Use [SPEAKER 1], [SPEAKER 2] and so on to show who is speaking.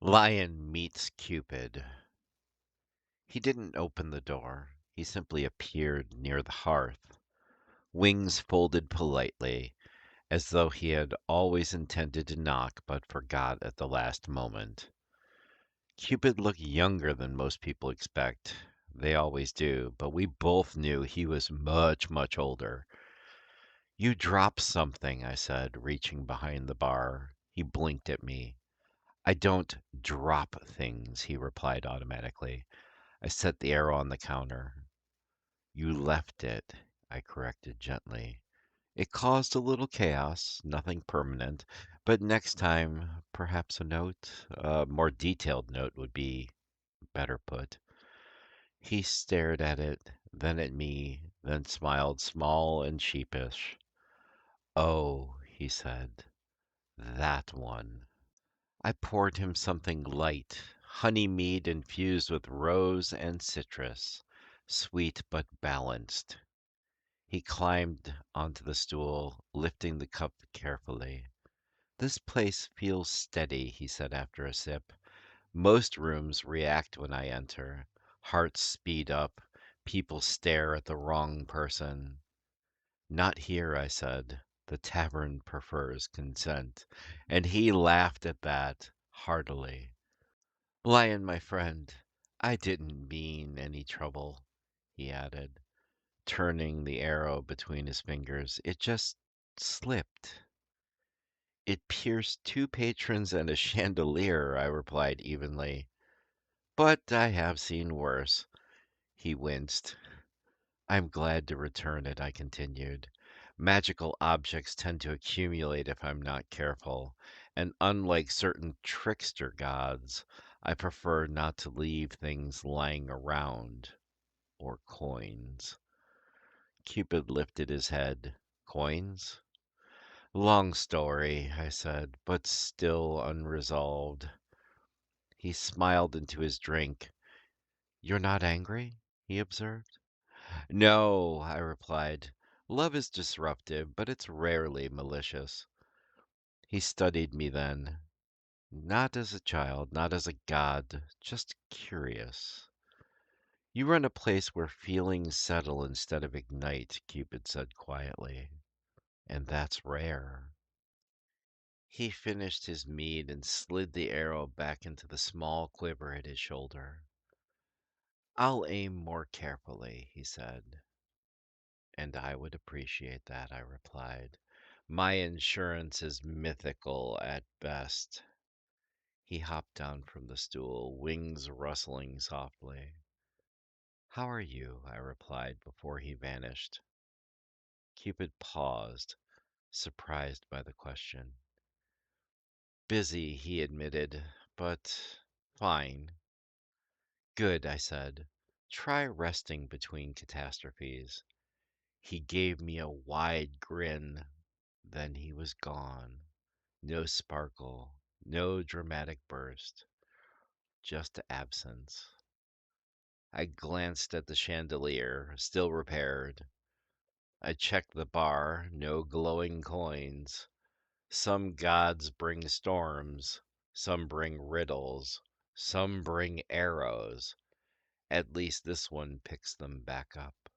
[SPEAKER 1] Lion meets Cupid. He didn't open the door. He simply appeared near the hearth, wings folded politely, as though he had always intended to knock but forgot at the last moment. Cupid looked younger than most people expect. They always do, but we both knew he was much, much older. You dropped something, I said, reaching behind the bar. He blinked at me. I don't drop things, he replied automatically. I set the arrow on the counter. You left it, I corrected gently. It caused a little chaos, nothing permanent, but next time, perhaps a note, a more detailed note would be better put. He stared at it, then at me, then smiled small and sheepish. Oh, he said, that one. I poured him something light, honey mead infused with rose and citrus, sweet but balanced. He climbed onto the stool, lifting the cup carefully. This place feels steady, he said after a sip. Most rooms react when I enter. Hearts speed up. People stare at the wrong person. Not here, I said. The tavern prefers consent. And he laughed at that heartily. Lion, my friend, I didn't mean any trouble, he added, turning the arrow between his fingers. It just slipped. It pierced two patrons and a chandelier, I replied evenly. But I have seen worse. He winced. I'm glad to return it, I continued. Magical objects tend to accumulate if I'm not careful, and unlike certain trickster gods, I prefer not to leave things lying around, or coins. Cupid lifted his head. Coins? Long story, I said, but still unresolved. He smiled into his drink. You're not angry? He observed. No, I replied. Love is disruptive, but it's rarely malicious. He studied me then. Not as a child, not as a god, just curious. You run a place where feelings settle instead of ignite, Cupid said quietly. And that's rare. He finished his mead and slid the arrow back into the small quiver at his shoulder. I'll aim more carefully, he said. And I would appreciate that, I replied. My insurance is mythical at best. He hopped down from the stool, wings rustling softly. How are you? I replied before he vanished. Cupid paused, surprised by the question. Busy, he admitted, but fine. Good, I said. Try resting between catastrophes. He gave me a wide grin. Then he was gone. No sparkle, no dramatic burst, just absence. I glanced at the chandelier, still repaired. I checked the bar, no glowing coins. Some gods bring storms, some bring riddles, some bring arrows. At least this one picks them back up.